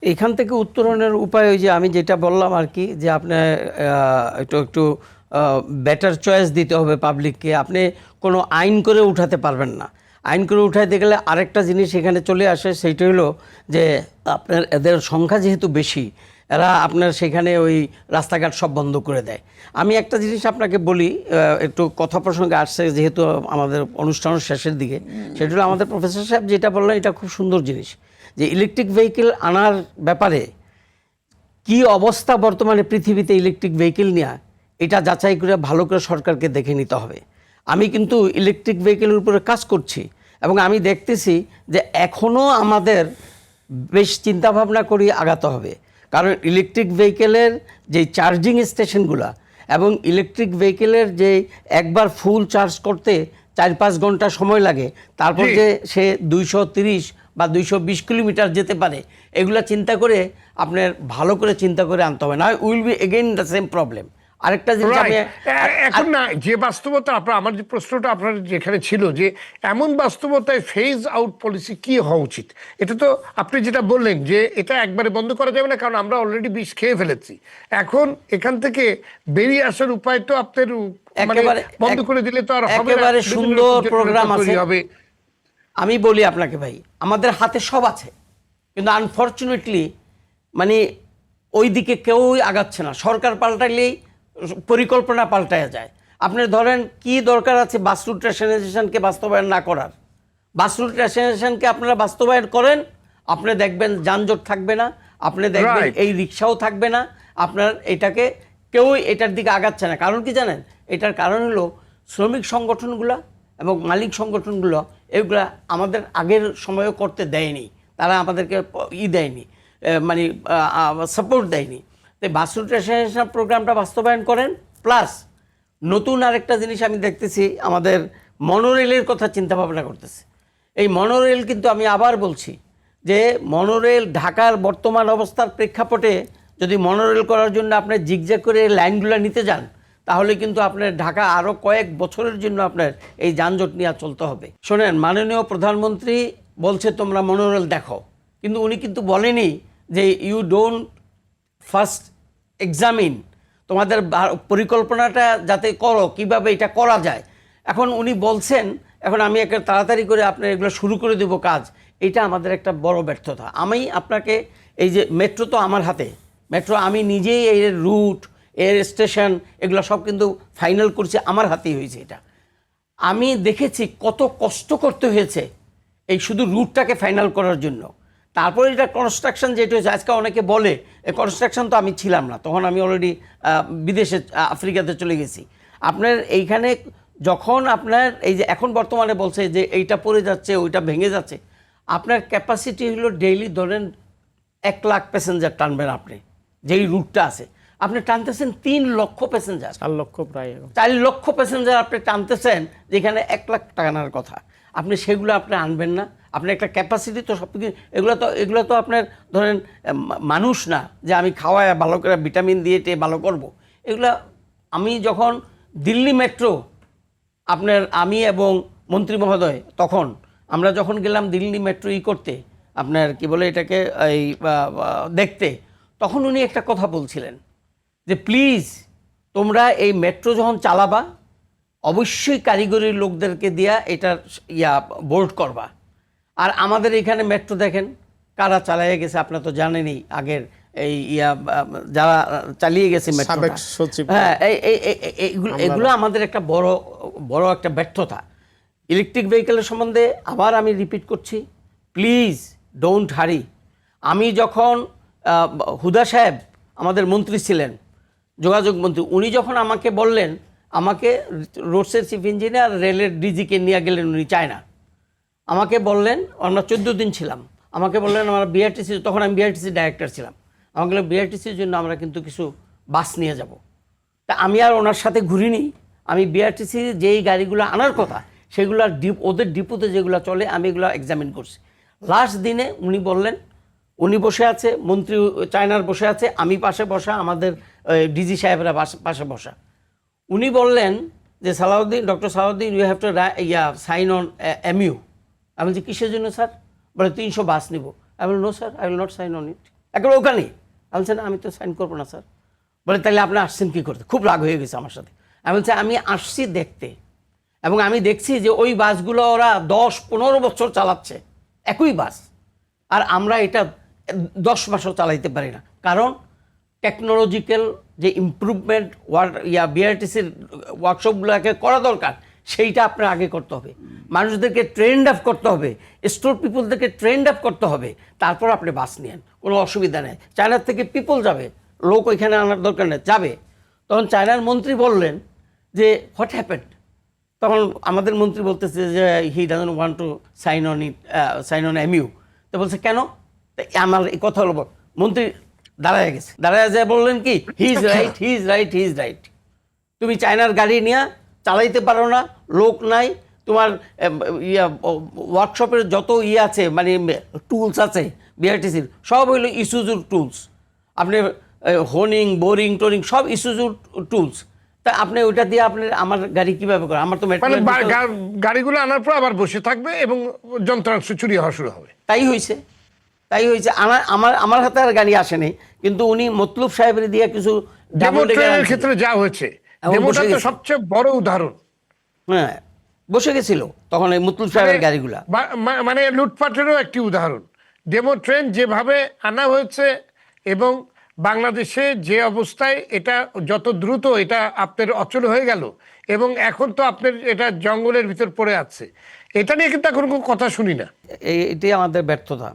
এখান থেকে উত্তরণের উপায় ওই যে আমি যেটা বললাম আর কি, যে আপনার একটু বেটার চয়েস দিতে হবে পাবলিককে। আপনি কোনো আইন করে উঠাতে পারবেন না। আইন করে উঠাইতে গেলে আরেকটা জিনিস এখানে চলে আসে, সেইটা হলো যে আপনার এদের সংখ্যা যেহেতু বেশি, এরা আপনার সেখানে ওই রাস্তাঘাট সব বন্ধ করে দেয়। আমি একটা জিনিস আপনাকে বলি, একটু কথা প্রসঙ্গে আসছে যেহেতু আমাদের অনুষ্ঠানের শেষের দিকে, সেটা হলো আমাদের প্রফেসর সাহেব যেটা বললেন এটা খুব সুন্দর জিনিস, যে ইলেকট্রিক ভেহিকেল আনার ব্যাপারে কি অবস্থা বর্তমানে পৃথিবীতে ইলেকট্রিক ভেহিকেল নিয়ে, এটা যাচাই করে ভালো করে সরকারকে দেখে নিতে হবে। আমি কিন্তু ইলেকট্রিক ভেহিকেলের উপরে কাজ করছি এবং আমি দেখতেছি যে এখনও আমাদের বেশ চিন্তাভাবনা করি আগাতে হবে। কারণ ইলেকট্রিক ভেহিকেলের যে চার্জিং স্টেশনগুলো এবং ইলেকট্রিক ভেহিকেলের যে একবার ফুল চার্জ করতে 4-5 ঘন্টা সময় লাগে, তারপর যে সে 230 বা 220 কিলোমিটার যেতে পারে, এগুলা চিন্তা করে আপনার ভালো করে চিন্তা করে আনতে হবে, না will be again the same problem. আরেকটা জিনিস এখন না, যে বাস্তবতা আমার যে প্রশ্নটা আপনার যেখানে ছিল, যে এমন বাস্তবতায় ফেজ আউট পলিসি কি হওয়া উচিত, এটা তো আপনি যেটা বললেন যে এটা একবারে বন্ধ করা যাবে না, কারণ আমরা অলরেডি বিষ খেয়ে ফেলেছি। এখন এখান থেকে বেরিয়ে আসার উপায় তো আপনার বন্ধ করে দিলে তো আর হবে না। একেবারে সুন্দর প্রোগ্রাম আছে। আমি বলি আপনাকে ভাই, আমাদের হাতে সব আছে, কিন্তু আনফর্চুনেটলি মানে ওই দিকে কেউই আগাচ্ছে না। সরকার পাল্টাইলেই পরিকল্পনা পাল্টায়া যায়। আপনি ধরেন কি দরকার আছে বাস রুট রেশনালাইজেশনকে বাস্তবায়ন না করার? বাস রুট রেশনালাইজেশনকে আপনারা বাস্তবায়ন করেন, আপনি দেখবেন যানজট থাকবে না, আপনি দেখবেন এই রিক্সাও থাকবে না, আপনার এটাকে কেউই এটার দিকে আগাচ্ছে না। কারণ কি জানেন? এটার কারণ হলো শ্রমিক সংগঠনগুলো এবং মালিক সংগঠনগুলো এগুলা আমাদের আগের সময়ও করতে দেয়নি, তারা আমাদেরকে দেয়নি, মানে সাপোর্ট দেয়নি। তাই বাস রুট রেশনালাইজেশন প্রোগ্রামটা বাস্তবায়ন করেন। প্লাস নতুন আরেকটা জিনিস আমি দেখতেছি, আমাদের মনোরেলের কথা চিন্তা ভাবনা করতেছে। এই মনোরেল কিন্তু আমি আবার বলছি যে মনোরেল ঢাকার বর্তমান অবস্থার প্রেক্ষাপটে যদি মনোরেল করার জন্য আপনি জিগজ্যাগ করে লাইনগুলো নিতে যান, তাহলে কিন্তু আপনার ঢাকা আরও কয়েক বছরের জন্য আপনার এই যানজট নিয়ে চলতে হবে। শোনেন, মাননীয় প্রধানমন্ত্রী বলছে তোমরা মনোরেল দেখো, কিন্তু উনি কিন্তু বলেনি যে ইউ ডোন্ট ফার্স্ট এক্সামিন, তোমাদের পরিকল্পনাটা যাতে করো কিভাবে এটা করা যায়। এখন উনি বলছেন, এখন আমি একটা তাড়াতাড়ি করে আপনার এগুলো শুরু করে দেবো কাজ, এটা আমাদের একটা বড় ব্যর্থতা। আমি আপনাকে এই যে মেট্রো তো আমার হাতে, মেট্রো আমি নিজেই এর রুট, এর স্টেশন, এগুলো সব কিন্তু ফাইনাল করছি, আমার হাতেই হয়েছে। এটা আমি দেখেছি কত কষ্ট করতে হয়েছে এই শুধু রুটটাকে ফাইনাল করার জন্য। তারপরে এটা কনস্ট্রাকশন যেটা হয়েছে, আজকে অনেকে বলে এই কনস্ট্রাকশন তো আমি ছিলাম না, তখন আমি অলরেডি বিদেশে আফ্রিকাতে চলে গেছি। আপনার এইখানে যখন আপনার এই যে এখন বর্তমানে বলছে যে এইটা পড়ে যাচ্ছে, ওইটা ভেঙে যাচ্ছে, আপনার ক্যাপাসিটি হলো ডেইলি ধরেন 1 লাখ প্যাসেঞ্জার টানবেন আপনি, যেই রুটটা আছে আপনি টানতেছেন 3 লক্ষ প্যাসেঞ্জার, 4 লক্ষ প্রায় 4 লক্ষ প্যাসেঞ্জার আপনি টানতেছেন, যেখানে 1 লাখ টানার কথা, আপনি সেগুলো আপনি আনবেন না। আপনি একটা ক্যাপাসিটি তো সব কিছু, এগুলো তো আপনার ধরেন মানুষ না যে আমি খাওয়ায় ভালো করে ভিটামিন দিয়ে ভালো করব। এগুলা আমি যখন দিল্লি মেট্রো আপনার আমি এবং মন্ত্রী মহোদয় তখন আমরা যখন গেলাম দিল্লি মেট্রো করতে, আপনার কি বলে এটাকে এই দেখতে, তখন উনি একটা কথা বলছিলেন যে প্লিজ তোমরা এই মেট্রো যখন চালাবা অবশ্যই কারিগরি লোকদেরকে দিয়া এটার বোর্ড করবা। আর আমাদের এখানে মেট্রো দেখেন কারা চালিয়ে গেছে, আপনারা তো জানেনই, আগের এই যারা চালিয়ে গেছে মেট্রো, হ্যাঁ, এগুলো আমাদের একটা বড় একটা ব্যর্থতা। ইলেকট্রিক ভেহিকেলের সম্বন্ধে আবার আমি রিপিট করছি, প্লিজ ডোন্ট হারি। আমি যখন হুদা সাহেব আমাদের মন্ত্রী ছিলেন, যোগাযোগ মন্ত্রী, উনি যখন আমাকে বললেন, আমাকে রোডসের চিফ ইঞ্জিনিয়ার রেলের ডিজিকে নিয়ে গেলেন উনি চায়না, আমাকে বললেন, আমরা 14 দিন ছিলাম, আমাকে বললেন আমরা বিআরটিসি, তখন আমি বিআরটিসি ডাইরেক্টর ছিলাম, আমাকে বললেন বিআরটিসির জন্য আমরা কিন্তু কিছু বাস নিয়ে যাব। তা আমি আর ওনার সাথে ঘুরিনি, আমি বিআরটিসির যেই গাড়িগুলো আনার কথা সেগুলো ওদের ডিপোতে যেগুলো চলে আমি এগুলো এক্সামিন করছি। লাস্ট দিনে উনি বললেন, উনি বসে আছে, মন্ত্রী চায়নার বসে আছে, আমি পাশে বসা, আমাদের ডিজি সাহেবরা পাশে বসা। উনি বললেন যে Salauddin, doctor Salauddin, you have to sign on MU. আমি বলছি কিসের জন্য স্যার? বলে 300 বাস নিব। আমি বলি no sir, I will not sign on it. একেবারে ওখানেই। আমি বলছি না, আমি তো সাইন করবো না স্যার। বলে তাহলে আপনি আসছেন কী করতে? খুব রাগ হয়ে গেছে আমার সাথে। আমি বলছি আমি আসছি দেখতে, এবং আমি দেখছি যে ওই বাসগুলো ওরা 10-15 বছর চালাচ্ছে একই বাস, আর আমরা এটা 10 মাসও চালাইতে পারি না। কারণ টেকনোলজিক্যাল যে ইমপ্রুভমেন্ট বিআরটিসির ওয়ার্কশপগুলোকে করা দরকার, সেইটা আপনার আগে করতে হবে। মানুষদেরকে ট্রেন্ড আপ করতে হবে, স্টোর পিপলদেরকে ট্রেন্ড আপ করতে হবে, তারপর আপনি বাস নেন, কোনো অসুবিধা নেই। চায়নার থেকে পিপল যাবে, লোক ওইখানে আনার দরকার নেই, যাবে। তখন চায়নার মন্ত্রী বললেন যে হোয়াট হ্যাপেন্ড? তখন আমাদের মন্ত্রী বলতেছে যে he doesn't want to sign on MU. তো বলছে কেন? আমার এই কথা হলো, মন্ত্রী দাঁড়ায় গেছে, দাঁড়ায় যায় বললেন কি, he is right, he is right, he is right. তুমি চায়নার গাড়ি নিয়ে চালাইতে পারো না, লোক নাই, তোমার ওয়ার্কশপের যত আছে মানে টুলস আছে বিআরটিসির, সব হইলো ইসুজুর টুলস। আপনি হোনিং, বোরিং টোরিং সব ইসুজুর টুলস। তা আপনি ওইটা দিয়ে আপনি আমার গাড়ি কিভাবে করেন? আমার তো মানে গাড়িগুলো আনার পর আবার বসে থাকবে এবং যন্ত্রাংশ চুরি হওয়া শুরু হবে। তাই হয়েছে, তাই হয়েছে। আমার হাতে আর গাড়ি আসেনি, কিন্তু উনি মতলুব সাহেবের দিয়ে কিছু ডেমো ট্রেনের ক্ষেত্রে যা হয়েছে, ডেমোটা তো সবচেয়ে বড় উদাহরণ। হ্যাঁ, বসে গেছিল তখন এই মতলুব সাহেবের গাড়িগুলা, মানে লুটপাটেরও একটি উদাহরণ। ডেমো ট্রেন যেভাবে আনা হয়েছে এবং বাংলাদেশে যে অবস্থায়, এটা যত দ্রুত এটা আপনার অচল হয়ে গেল, এবং এখন তো আপনার এটা জঙ্গলের ভিতর পড়ে আছে, এটা নিয়ে কিন্তু এখন কোনো কথা শুনি না। এটাই আমাদের ব্যর্থতা।